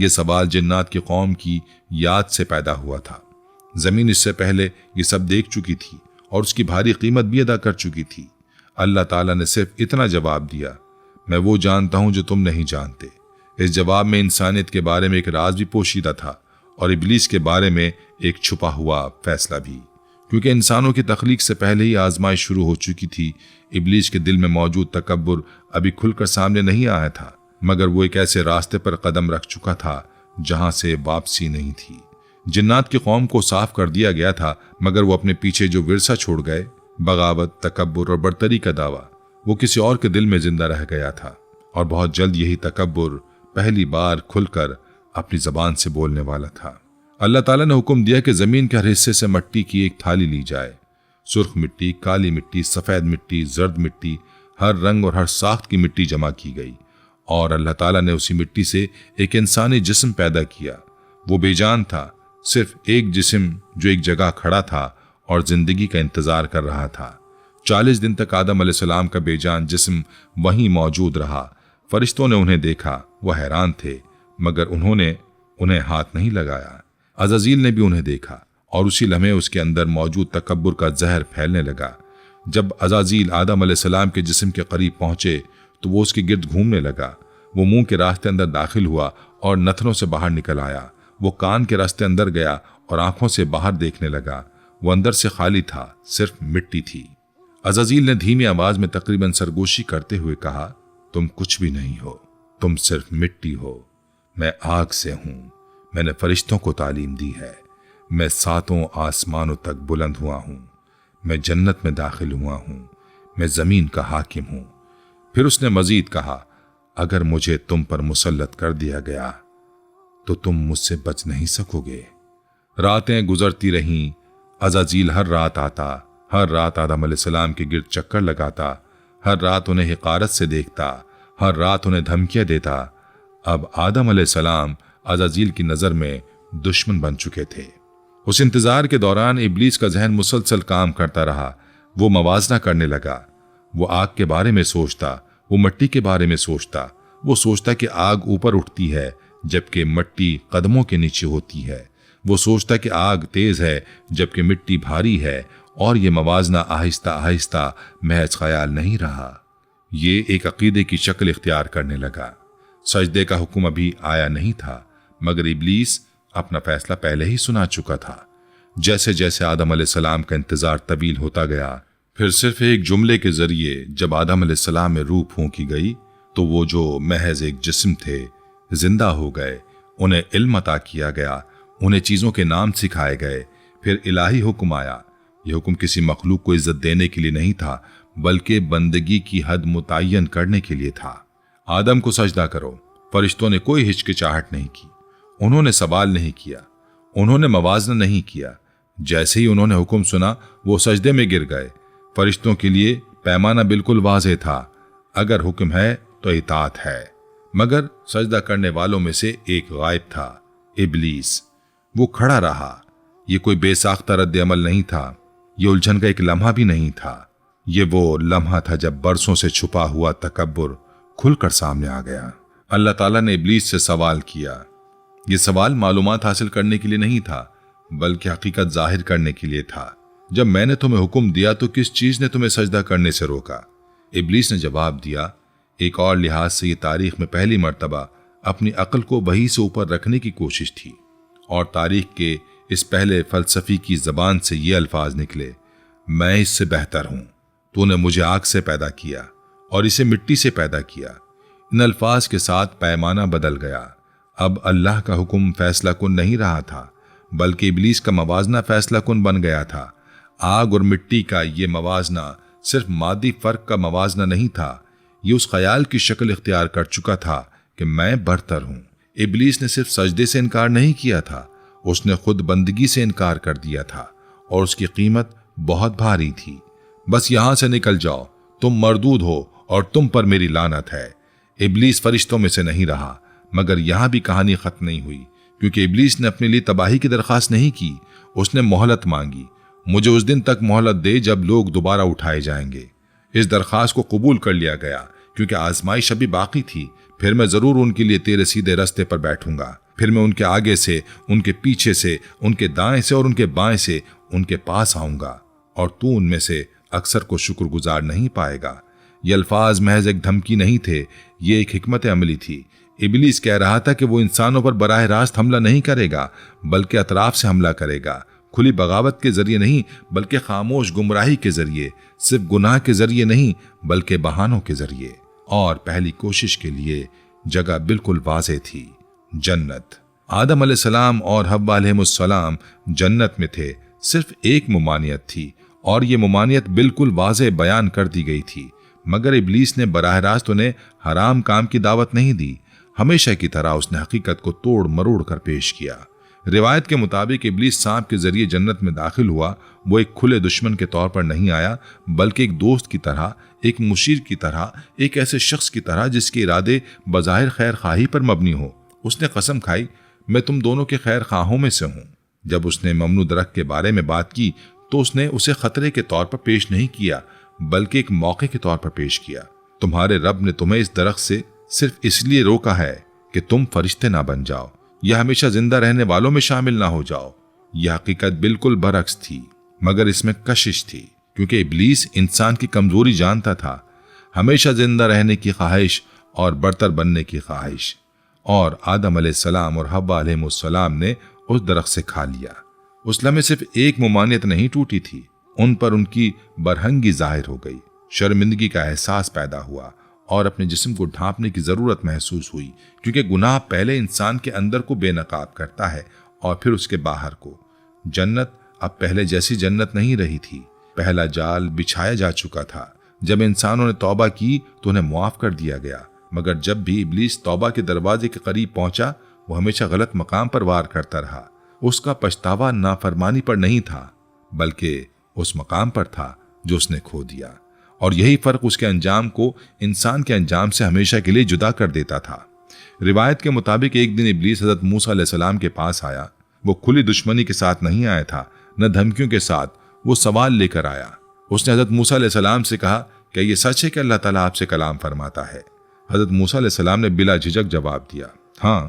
یہ سوال جنات کی قوم کی یاد سے پیدا ہوا تھا۔ زمین اس سے پہلے یہ سب دیکھ چکی تھی اور اس کی بھاری قیمت بھی ادا کر چکی تھی۔ اللہ تعالیٰ نے صرف اتنا جواب دیا، میں وہ جانتا ہوں جو تم نہیں جانتے۔ اس جواب میں انسانیت کے بارے میں ایک راز بھی پوشیدہ تھا اور ابلیس کے بارے میں ایک چھپا ہوا فیصلہ بھی۔ کیونکہ انسانوں کی تخلیق سے پہلے ہی آزمائش شروع ہو چکی تھی، ابلیس کے دل میں موجود تکبر ابھی کھل کر سامنے نہیں آیا تھا، مگر وہ ایک ایسے راستے پر قدم رکھ چکا تھا جہاں سے واپسی نہیں تھی۔ جنات کی قوم کو صاف کر دیا گیا تھا، مگر وہ اپنے پیچھے جو ورثہ چھوڑ گئے، بغاوت، تکبر اور برتری کا دعویٰ، وہ کسی اور کے دل میں زندہ رہ گیا تھا، اور بہت جلد یہی تکبر پہلی بار کھل کر اپنی زبان سے بولنے والا تھا۔ اللہ تعالیٰ نے حکم دیا کہ زمین کے ہر حصے سے مٹی کی ایک تھالی لی جائے۔ سرخ مٹی، کالی مٹی، سفید مٹی، زرد مٹی، ہر رنگ اور ہر ساخت کی مٹی جمع کی گئی، اور اللہ تعالیٰ نے اسی مٹی سے ایک انسانی جسم پیدا کیا۔ وہ بے جان تھا، صرف ایک جسم جو ایک جگہ کھڑا تھا اور زندگی کا انتظار کر رہا تھا۔ 40 دن تک آدم علیہ السلام کا بے جان جسم وہیں موجود رہا۔ فرشتوں نے انہیں دیکھا، وہ حیران تھے، مگر انہوں نے انہیں ہاتھ نہیں لگایا۔ عزازیل نے بھی انہیں دیکھا اور اسی لمحے اس کے اندر موجود تکبر کا زہر پھیلنے لگا۔ جب عزازیل آدم علیہ السلام کے جسم کے قریب پہنچے تو وہ اس کے گرد گھومنے لگا۔ وہ منہ کے راستے اندر داخل ہوا اور نتنوں سے باہر نکل آیا۔ وہ کان کے راستے اندر گیا اور آنکھوں سے باہر دیکھنے لگا۔ وہ اندر سے خالی تھا، صرف مٹی تھی۔ عزازیل نے دھیمی آواز میں تقریباً سرگوشی کرتے ہوئے کہا، تم کچھ بھی نہیں ہو، تم صرف مٹی ہو۔ میں آگ سے ہوں، میں نے فرشتوں کو تعلیم دی ہے، میں 7 آسمانوں تک بلند ہوا ہوں، میں جنت میں داخل ہوا ہوں، میں زمین کا حاکم ہوں۔ پھر اس نے مزید کہا، اگر مجھے تم پر مسلط کر دیا گیا تو تم مجھ سے بچ نہیں سکو گے۔ راتیں گزرتی رہیں، عزازیل ہر رات آتا، ہر رات آدم علیہ السلام کے گرد چکر لگاتا، ہر رات انہیں حقارت سے دیکھتا، ہر رات انہیں دھمکیاں دیتا۔ اب آدم علیہ السلام عزازیل کی نظر میں دشمن بن چکے تھے۔ اس انتظار کے دوران ابلیس کا ذہن مسلسل کام کرتا رہا۔ وہ موازنہ کرنے لگا۔ وہ آگ کے بارے میں سوچتا، وہ مٹی کے بارے میں سوچتا۔ وہ سوچتا کہ آگ اوپر اٹھتی ہے جبکہ مٹی قدموں کے نیچے ہوتی ہے۔ وہ سوچتا کہ آگ تیز ہے جبکہ مٹی بھاری ہے، اور یہ موازنہ آہستہ آہستہ محض خیال نہیں رہا، یہ ایک عقیدے کی شکل اختیار کرنے لگا۔ سجدے کا حکم ابھی آیا نہیں تھا، مگر ابلیس اپنا فیصلہ پہلے ہی سنا چکا تھا۔ جیسے جیسے آدم علیہ السلام کا انتظار طویل ہوتا گیا، پھر صرف ایک جملے کے ذریعے جب آدم علیہ السلام میں روح پھونکی گئی تو وہ جو محض ایک جسم تھے زندہ ہو گئے۔ انہیں علم عطا کیا گیا، انہیں چیزوں کے نام سکھائے گئے۔ پھر الہی حکم آیا۔ یہ حکم کسی مخلوق کو عزت دینے کے لیے نہیں تھا، بلکہ بندگی کی حد متعین کرنے کے لیے تھا۔ آدم کو سجدہ کرو۔ فرشتوں نے کوئی ہچکچاہٹ نہیں کی، انہوں نے سوال نہیں کیا، انہوں نے موازنہ نہیں کیا۔ جیسے ہی انہوں نے حکم سنا وہ سجدے میں گر گئے۔ فرشتوں کے لیے پیمانہ بالکل واضح تھا، اگر حکم ہے تو اطاعت ہے۔ مگر سجدہ کرنے والوں میں سے ایک غائب تھا، ابلیس۔ وہ کھڑا رہا۔ یہ کوئی بے ساختہ رد عمل نہیں تھا، یہ الجھن کا ایک لمحہ بھی نہیں تھا۔ یہ وہ لمحہ تھا جب برسوں سے چھپا ہوا تکبر کھل کر سامنے آ گیا۔ اللہ تعالیٰ نے ابلیس سے سوال کیا۔ یہ سوال معلومات حاصل کرنے کے لیے نہیں تھا، بلکہ حقیقت ظاہر کرنے کے لیے تھا۔ جب میں نے تمہیں حکم دیا تو کس چیز نے تمہیں سجدہ کرنے سے روکا؟ ابلیس نے جواب دیا، ایک اور لحاظ سے یہ تاریخ میں پہلی مرتبہ اپنی عقل کو وحی سے اوپر رکھنے کی کوشش تھی، اور تاریخ کے اس پہلے فلسفی کی زبان سے یہ الفاظ نکلے، میں اس سے بہتر ہوں، تو نے مجھے آگ سے پیدا کیا اور اسے مٹی سے پیدا کیا۔ ان الفاظ کے ساتھ پیمانہ بدل گیا۔ اب اللہ کا حکم فیصلہ کن نہیں رہا تھا، بلکہ ابلیس کا موازنہ فیصلہ کن بن گیا تھا۔ آگ اور مٹی کا یہ موازنہ صرف مادی فرق کا موازنہ نہیں تھا، یہ اس خیال کی شکل اختیار کر چکا تھا کہ میں برتر ہوں۔ ابلیس نے صرف سجدے سے انکار نہیں کیا تھا، اس نے خود بندگی سے انکار کر دیا تھا، اور اس کی قیمت بہت بھاری تھی۔ بس یہاں سے نکل جاؤ، تم مردود ہو اور تم پر میری لعنت ہے۔ ابلیس فرشتوں میں سے نہیں رہا، مگر یہاں بھی کہانی ختم نہیں ہوئی، کیونکہ ابلیس نے اپنے لیے تباہی کی درخواست نہیں کی، اس نے مہلت مانگی۔ مجھے اس دن تک مہلت دے جب لوگ دوبارہ اٹھائے جائیں گے۔ اس درخواست کو قبول کر لیا گیا، کیونکہ آزمائش ابھی باقی تھی، پھر میں ضرور ان کے لیے تیرے سیدھے رستے پر بیٹھوں گا۔ پھر میں ان کے آگے سے، ان کے پیچھے سے، ان کے دائیں سے اور ان کے بائیں سے ان کے پاس آؤں گا، اور تو ان میں سے اکثر کو شکر گزار نہیں پائے گا۔ یہ الفاظ محض ایک دھمکی نہیں تھے، یہ ایک حکمت عملی تھی۔ ابلیس کہہ رہا تھا کہ وہ انسانوں پر براہ راست حملہ نہیں کرے گا، بلکہ اطراف سے حملہ کرے گا، کھلی بغاوت کے ذریعے نہیں بلکہ خاموش گمراہی کے ذریعے، صرف گناہ کے ذریعے نہیں بلکہ بہانوں کے ذریعے۔ اور پہلی کوشش کے لیے جگہ بالکل واضح تھی، جنت۔ آدم علیہ السلام اور حوا علیہ السلام جنت میں تھے، صرف ایک ممانعت تھی، اور یہ ممانعت بالکل واضح بیان کر دی گئی تھی، مگر ابلیس نے براہ راست انہیں حرام کام کی دعوت نہیں دی۔ ہمیشہ کی طرح اس نے حقیقت کو توڑ مروڑ کر پیش کیا۔ روایت کے مطابق ابلیس سانپ کے ذریعے جنت میں داخل ہوا۔ وہ ایک کھلے دشمن کے طور پر نہیں آیا، بلکہ ایک دوست کی طرح، ایک مشیر کی طرح، ایک ایسے شخص کی طرح جس کے ارادے بظاہر خیر خواہی پر مبنی ہو۔ اس نے قسم کھائی، میں تم دونوں کے خیر خواہوں میں سے ہوں۔ جب اس نے ممنوع درخت کے بارے میں بات کی تو اس نے اسے خطرے کے طور پر پیش نہیں کیا، بلکہ ایک موقع کے طور پر پیش کیا۔ تمہارے رب نے تمہیں اس درخت سے صرف اس لیے روکا ہے کہ تم فرشتے نہ بن جاؤ یا ہمیشہ زندہ رہنے والوں میں شامل نہ ہو جاؤ۔ یہ حقیقت بالکل برعکس تھی، مگر اس میں کشش تھی، کیونکہ ابلیس انسان کی کمزوری جانتا تھا، ہمیشہ زندہ رہنے کی خواہش اور برتر بننے کی خواہش، اور آدم علیہ السلام اور حوا علیہ السلام نے اس درخت سے کھا لیا۔ اس لمحے صرف ایک ممانعت نہیں ٹوٹی تھی، ان پر ان کی برہنگی ظاہر ہو گئی، شرمندگی کا احساس پیدا ہوا اور اپنے جسم کو ڈھانپنے کی ضرورت محسوس ہوئی، کیونکہ گناہ پہلے انسان کے اندر کو بے نقاب کرتا ہے اور پھر اس کے باہر کو۔ جنت اب پہلے جیسی جنت نہیں رہی تھی، پہلا جال بچھایا جا چکا تھا۔ جب انسانوں نے توبہ کی تو انہیں معاف کر دیا گیا، مگر جب بھی ابلیس توبہ کے دروازے کے قریب پہنچا، وہ ہمیشہ غلط مقام پر وار کرتا رہا۔ اس کا پچھتاوا نافرمانی پر نہیں تھا، بلکہ اس مقام پر تھا جو اس نے کھو دیا، اور یہی فرق اس کے انجام کو انسان کے انجام سے ہمیشہ کے لیے جدا کر دیتا تھا۔ روایت کے مطابق ایک دن ابلیس حضرت موسیٰ علیہ السلام کے پاس آیا۔ وہ کھلی دشمنی کے ساتھ نہیں آیا تھا، نہ دھمکیوں کے ساتھ، وہ سوال لے کر آیا۔ اس نے حضرت موسیٰ علیہ السلام سے کہا کہ یہ سچ ہے کہ اللہ تعالیٰ آپ سے کلام فرماتا ہے؟ حضرت موسیٰ علیہ السلام نے بلا جھجک جواب دیا، ہاں۔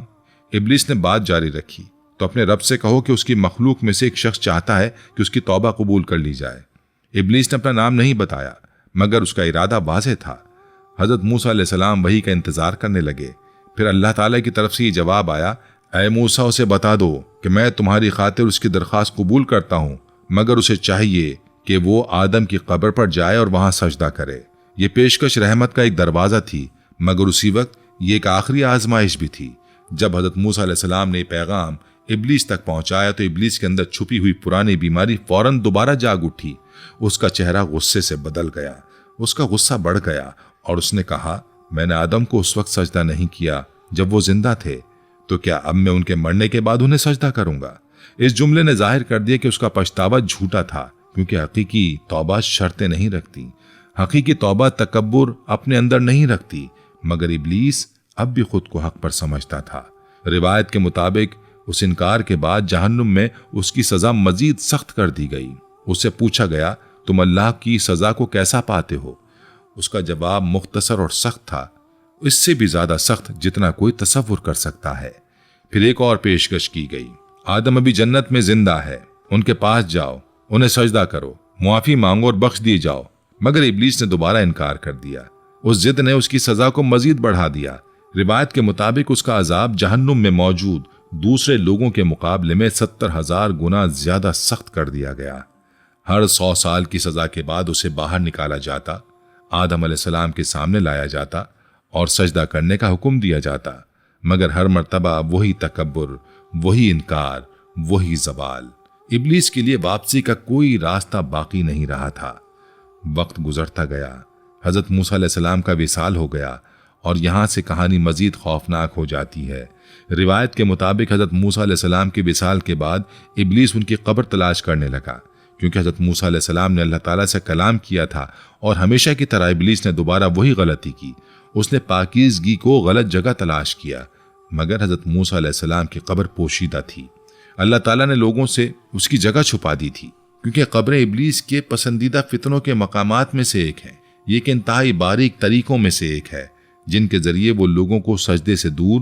ابلیس نے بات جاری رکھی، تو اپنے رب سے کہو کہ اس کی مخلوق میں سے ایک شخص چاہتا ہے کہ اس کی توبہ قبول کر لی جائے۔ ابلیس نے اپنا نام نہیں بتایا، مگر اس کا ارادہ واضح تھا۔ حضرت موسیٰ علیہ السلام وحی کا انتظار کرنے لگے۔ پھر اللہ تعالیٰ کی طرف سے یہ جواب آیا، اے موسیٰ اسے بتا دو کہ میں تمہاری خاطر اس کی درخواست قبول کرتا ہوں، مگر اسے چاہیے کہ وہ آدم کی قبر پر جائے اور وہاں سجدہ کرے۔ یہ پیشکش رحمت کا ایک دروازہ تھی، مگر اسی وقت یہ ایک آخری آزمائش بھی تھی۔ جب حضرت موسیٰ علیہ السلام نے پیغام ابلیس تک پہنچایا تو ابلیس کے اندر چھپی ہوئی پرانی بیماری فوراً دوبارہ جاگ اٹھی۔ اس کا چہرہ غصے سے بدل گیا، اس کا غصہ بڑھ گیا، اور اس نے کہا، میں نے آدم کو اس وقت سجدہ نہیں کیا جب وہ زندہ تھے، تو کیا اب میں ان کے مرنے کے بعد انہیں سجدہ کروں گا؟ اس جملے نے ظاہر کر دیا کہ اس کا پچھتاوا جھوٹا تھا، کیونکہ حقیقی توبہ شرطیں نہیں رکھتی، حقیقی توبہ تکبر اپنے اندر نہیں رکھتی، مگر ابلیس اب بھی خود کو حق پر سمجھتا تھا۔ روایت کے مطابق اس انکار کے بعد جہنم میں اس کی سزا مزید سخت کر دی گئی۔ اس سے پوچھا گیا، تم اللہ کی سزا کو کیسا پاتے ہو؟ اس کا جواب مختصر اور سخت تھا، اس سے بھی زیادہ سخت جتنا کوئی تصور کر سکتا ہے۔ پھر ایک اور پیشکش کی گئی، آدم ابھی جنت میں زندہ ہے، ان کے پاس جاؤ، انہیں سجدہ کرو، معافی مانگو اور بخش دیے جاؤ۔ مگر ابلیس نے دوبارہ انکار کر دیا۔ اس ضد نے اس کی سزا کو مزید بڑھا دیا۔ روایت کے مطابق اس کا عذاب جہنم میں موجود دوسرے لوگوں کے مقابلے میں 70,000 گنا زیادہ سخت کر دیا گیا۔ ہر 100 سال کی سزا کے بعد اسے باہر نکالا جاتا، آدم علیہ السلام کے سامنے لایا جاتا اور سجدہ کرنے کا حکم دیا جاتا، مگر ہر مرتبہ وہی تکبر، وہی انکار، وہی زوال۔ ابلیس کے لیے واپسی کا کوئی راستہ باقی نہیں رہا تھا۔ وقت گزرتا گیا، حضرت موسیٰ علیہ السلام کا وصال ہو گیا، اور یہاں سے کہانی مزید خوفناک ہو جاتی ہے۔ روایت کے مطابق حضرت موسیٰ علیہ السلام کے وصال کے بعد ابلیس ان کی قبر تلاش کرنے لگا، کیونکہ حضرت موسیٰ علیہ السلام نے اللہ تعالیٰ سے کلام کیا تھا، اور ہمیشہ کی طرح ابلیس نے دوبارہ وہی غلطی کی۔ اس نے پاکیزگی کو غلط جگہ تلاش کیا، مگر حضرت موسیٰ علیہ السلام کی قبر پوشیدہ تھی۔ اللہ تعالیٰ نے لوگوں سے اس کی جگہ چھپا دی تھی، کیونکہ قبر ابلیس کے پسندیدہ فتنوں کے مقامات میں سے ایک ہے۔ یہ ایک انتہائی باریک طریقوں میں سے ایک ہے جن کے ذریعے وہ لوگوں کو سجدے سے دور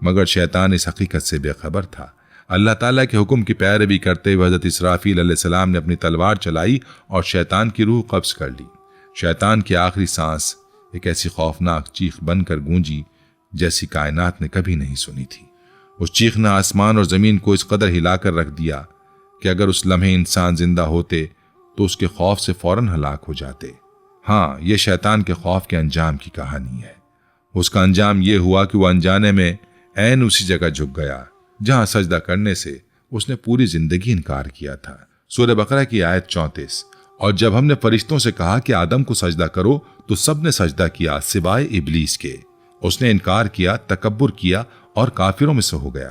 مگر شیطان اس حقیقت سے بے خبر تھا۔ اللہ تعالیٰ کے حکم کی پیروی کرتے ہوئے حضرت اسرافیل علیہ السلام نے اپنی تلوار چلائی اور شیطان کی روح قبض کر لی۔ شیطان کی آخری سانس ایک ایسی خوفناک چیخ بن کر گونجی جیسی کائنات نے کبھی نہیں سنی تھی۔ اس چیخ نے آسمان اور زمین کو اس قدر ہلا کر رکھ دیا کہ اگر اس لمحے انسان زندہ ہوتے تو اس کے خوف سے فوراً ہلاک ہو جاتے۔ ہاں، یہ شیطان کے خوف کے انجام کی کہانی ہے۔ اس کا انجام یہ ہوا کہ وہ انجانے میں عین اسی جگہ جھک گیا جہاں سجدہ کرنے سے اس نے پوری زندگی انکار کیا تھا۔ سورہ بقرہ کی آیت 34۔ اور جب ہم نے فرشتوں سے کہا کہ آدم کو سجدہ کرو تو سب نے سجدہ کیا سوائے ابلیس کے۔ اس نے انکار کیا، تکبر کیا اور کافروں میں سے ہو گیا۔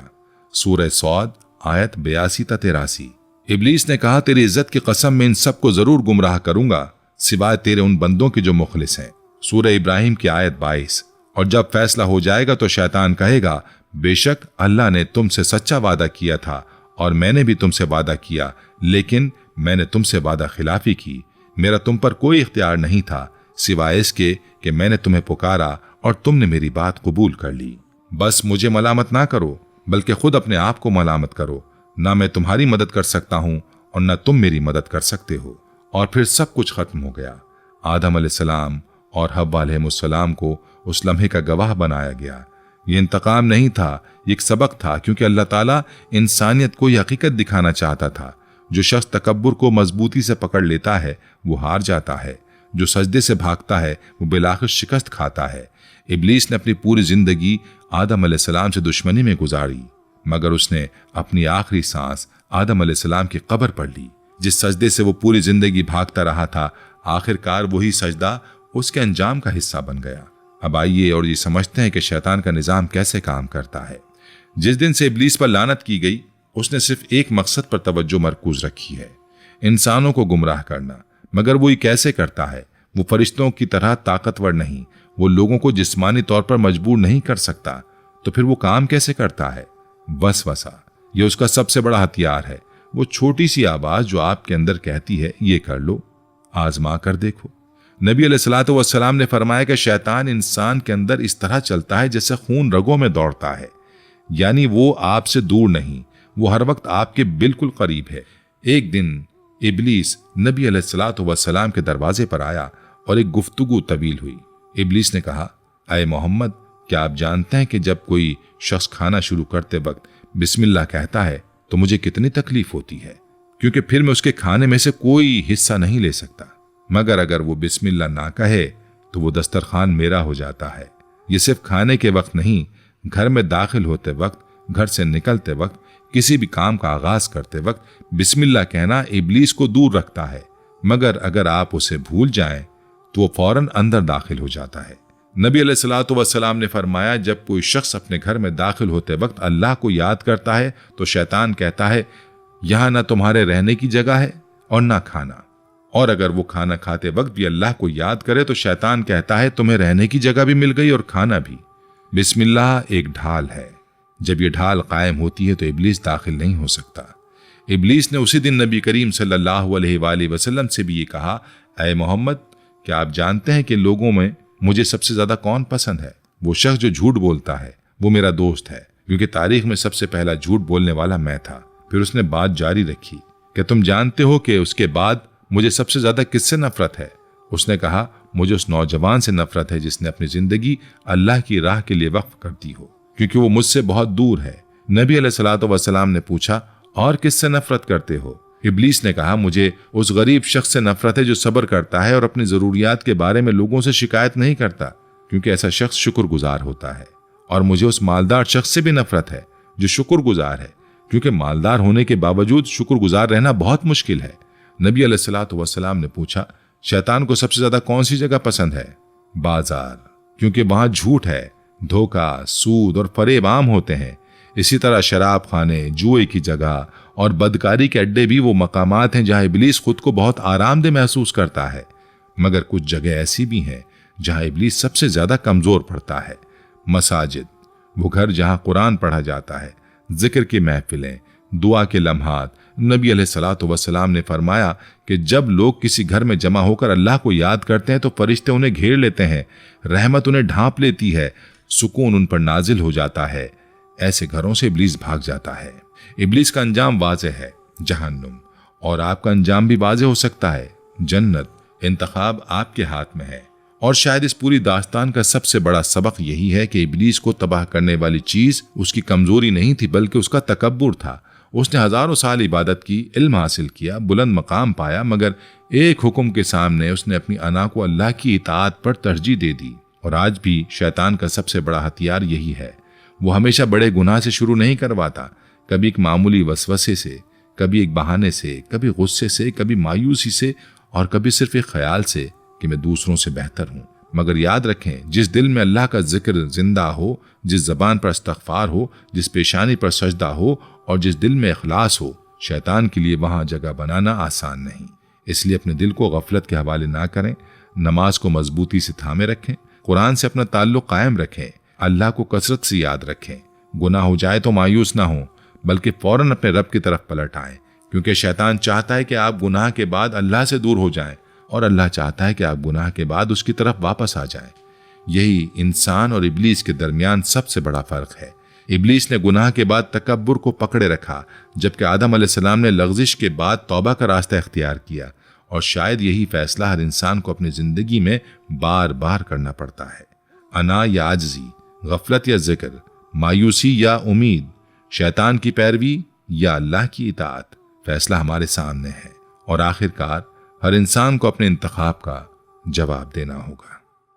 سورہ صاد آیت 82 تا 83۔ ابلیس نے کہا تیری عزت کی قسم میں ان سب کو ضرور گمراہ کروں گا سوائے تیرے ان بندوں کے جو مخلص ہیں۔ سورہ ابراہیم کی آیت 22۔ اور جب فیصلہ ہو جائے گا تو شیطان کہے گا بے شک اللہ نے تم سے سچا وعدہ کیا تھا اور میں نے بھی تم سے وعدہ کیا، لیکن میں نے تم سے وعدہ خلافی کی۔ میرا تم پر کوئی اختیار نہیں تھا سوائے اس کے کہ میں نے تمہیں پکارا اور تم نے میری بات قبول کر لی۔ بس مجھے ملامت نہ کرو بلکہ خود اپنے آپ کو ملامت کرو۔ نہ میں تمہاری مدد کر سکتا ہوں اور نہ تم میری مدد کر سکتے ہو۔ اور پھر سب کچھ ختم ہو گیا۔ آدم علیہ السلام اور حوا علیہ السلام کو اس لمحے کا گواہ بنایا گیا۔ یہ انتقام نہیں تھا، یہ ایک سبق تھا، کیونکہ اللہ تعالیٰ انسانیت کو یہ حقیقت دکھانا چاہتا تھا۔ جو شخص تکبر کو مضبوطی سے پکڑ لیتا ہے وہ ہار جاتا ہے، جو سجدے سے بھاگتا ہے وہ بالآخر شکست کھاتا ہے۔ ابلیس نے اپنی پوری زندگی آدم علیہ السلام سے دشمنی میں گزاری، مگر اس نے اپنی آخری سانس آدم علیہ السلام کی قبر پر لی۔ جس سجدے سے وہ پوری زندگی بھاگتا رہا تھا، آخر کار وہی سجدہ اس کے انجام کا حصہ بن گیا۔ اب آئیے اور یہ سمجھتے ہیں کہ شیطان کا نظام کیسے کام کرتا ہے۔ جس دن سے ابلیس پر لعنت کی گئی، اس نے صرف ایک مقصد پر توجہ مرکوز رکھی ہے، انسانوں کو گمراہ کرنا۔ مگر وہ یہ کیسے کرتا ہے؟ وہ فرشتوں کی طرح طاقتور نہیں، وہ لوگوں کو جسمانی طور پر مجبور نہیں کر سکتا، تو پھر وہ کام کیسے کرتا ہے؟ وسوسہ، یہ اس کا سب سے بڑا ہتھیار ہے۔ وہ چھوٹی سی آواز جو آپ کے اندر کہتی ہے یہ کر لو، آزما کر دیکھو۔ نبی علیہ الصلوۃ والسلام نے فرمایا کہ شیطان انسان کے اندر اس طرح چلتا ہے جیسے خون رگوں میں دوڑتا ہے، یعنی وہ آپ سے دور نہیں، وہ ہر وقت آپ کے بالکل قریب ہے۔ ایک دن ابلیس نبی علیہ الصلوۃ والسلام کے دروازے پر آیا اور ایک گفتگو طویل ہوئی۔ ابلیس نے کہا، اے محمد، کیا آپ جانتے ہیں کہ جب کوئی شخص کھانا شروع کرتے وقت بسم اللہ کہتا ہے تو مجھے کتنی تکلیف ہوتی ہے، کیونکہ پھر میں اس کے کھانے میں سے کوئی حصہ نہیں لے سکتا، مگر اگر وہ بسم اللہ نہ کہے تو وہ دسترخوان میرا ہو جاتا ہے۔ یہ صرف کھانے کے وقت نہیں، گھر میں داخل ہوتے وقت، گھر سے نکلتے وقت، کسی بھی کام کا آغاز کرتے وقت بسم اللہ کہنا ابلیس کو دور رکھتا ہے، مگر اگر آپ اسے بھول جائیں تو وہ فوراً اندر داخل ہو جاتا ہے۔ نبی علیہ الصلوۃ والسلام نے فرمایا، جب کوئی شخص اپنے گھر میں داخل ہوتے وقت اللہ کو یاد کرتا ہے تو شیطان کہتا ہے یہاں نہ تمہارے رہنے کی جگہ ہے اور نہ کھانا، اور اگر وہ کھانا کھاتے وقت بھی اللہ کو یاد کرے تو شیطان کہتا ہے تمہیں رہنے کی جگہ بھی مل گئی اور کھانا بھی۔ بسم اللہ ایک ڈھال ہے، جب یہ ڈھال قائم ہوتی ہے تو ابلیس داخل نہیں ہو سکتا۔ ابلیس نے اسی دن نبی کریم صلی اللہ علیہ وآلہ وسلم سے بھی یہ کہا، اے محمد، کیا آپ جانتے ہیں کہ لوگوں میں مجھے سب سے زیادہ کون پسند ہے؟ وہ شخص جو جھوٹ بولتا ہے، وہ میرا دوست ہے، کیونکہ تاریخ میں سب سے پہلا جھوٹ بولنے والا میں تھا۔ پھر اس نے بات جاری رکھی کہ تم جانتے ہو کہ اس کے بعد مجھے سب سے زیادہ کس سے نفرت ہے؟ اس نے کہا، مجھے اس نوجوان سے نفرت ہے جس نے اپنی زندگی اللہ کی راہ کے لیے وقف کر دی ہو، کیونکہ وہ مجھ سے بہت دور ہے۔ نبی علیہ الصلوۃ والسلام نے پوچھا، اور کس سے نفرت کرتے ہو؟ ابلیس نے کہا، مجھے اس غریب شخص سے نفرت ہے جو صبر کرتا ہے اور اپنی ضروریات کے بارے میں لوگوں سے شکایت نہیں کرتا، کیونکہ ایسا شخص شکر گزار ہوتا ہے۔ اور مجھے اس مالدار شخص سے بھی نفرت ہے جو شکر گزار ہے، کیونکہ مالدار ہونے کے باوجود شکر گزار رہنا بہت مشکل ہے۔ نبی علیہ الصلوۃ والسلام نے پوچھا، شیطان کو سب سے زیادہ کون سی جگہ پسند ہے؟ بازار، کیونکہ وہاں جھوٹ ہے، دھوکہ، سود اور فریب عام ہوتے ہیں۔ اسی طرح شراب خانے، جوئے کی جگہ اور بدکاری کے اڈے بھی وہ مقامات ہیں جہاں ابلیس خود کو بہت آرام دہ محسوس کرتا ہے، مگر کچھ جگہ ایسی بھی ہیں جہاں ابلیس سب سے زیادہ کمزور پڑتا ہے۔ مساجد، وہ گھر جہاں قرآن پڑھا جاتا ہے، ذکر کی محفلیں، دعا کے لمحات۔ نبی علیہ الصلوۃ والسلام نے فرمایا کہ جب لوگ کسی گھر میں جمع ہو کر اللہ کو یاد کرتے ہیں تو فرشتے انہیں گھیر لیتے ہیں، رحمت انہیں ڈھانپ لیتی ہے، سکون ان پر نازل ہو جاتا ہے۔ ایسے گھروں سے ابلیس بھاگ جاتا ہے۔ ابلیس کا انجام واضح ہے، جہنم، اور آپ کا انجام بھی واضح ہو سکتا ہے، جنت۔ انتخاب آپ کے ہاتھ میں ہے۔ اور شاید اس پوری داستان کا سب سے بڑا سبق یہی ہے کہ ابلیس کو تباہ کرنے والی چیز اس کی کمزوری نہیں تھی، بلکہ اس کا تکبر تھا۔ اس نے ہزاروں سال عبادت کی، علم حاصل کیا، بلند مقام پایا، مگر ایک حکم کے سامنے اس نے اپنی انا کو اللہ کی اطاعت پر ترجیح دے دی۔ اور آج بھی شیطان کا سب سے بڑا ہتھیار یہی ہے۔ وہ ہمیشہ بڑے گناہ سے شروع نہیں کرواتا، کبھی ایک معمولی وسوسے سے، کبھی ایک بہانے سے، کبھی غصے سے، کبھی مایوسی سے، اور کبھی صرف ایک خیال سے کہ میں دوسروں سے بہتر ہوں۔ مگر یاد رکھیں، جس دل میں اللہ کا ذکر زندہ ہو، جس زبان پر استغفار ہو، جس پیشانی پر سجدہ ہو، اور جس دل میں اخلاص ہو، شیطان کے لیے وہاں جگہ بنانا آسان نہیں۔ اس لیے اپنے دل کو غفلت کے حوالے نہ کریں، نماز کو مضبوطی سے تھامے رکھیں، قرآن سے اپنا تعلق قائم رکھیں، اللہ کو کثرت سے یاد رکھیں۔ گناہ ہو جائے تو مایوس نہ ہوں، بلکہ فوراً اپنے رب کی طرف پلٹ آئیں، کیونکہ شیطان چاہتا ہے کہ آپ گناہ کے بعد اللہ سے دور ہو جائیں، اور اللہ چاہتا ہے کہ آپ گناہ کے بعد اس کی طرف واپس آ جائیں۔ یہی انسان اور ابلیس کے درمیان سب سے بڑا فرق ہے۔ ابلیس نے گناہ کے بعد تکبر کو پکڑے رکھا، جبکہ آدم علیہ السلام نے لغزش کے بعد توبہ کا راستہ اختیار کیا۔ اور شاید یہی فیصلہ ہر انسان کو اپنی زندگی میں بار بار کرنا پڑتا ہے۔ انا یا عاجزی، غفلت یا ذکر، مایوسی یا امید، شیطان کی پیروی یا اللہ کی اطاعت، فیصلہ ہمارے سامنے ہے، اور آخر کار ہر انسان کو اپنے انتخاب کا جواب دینا ہوگا۔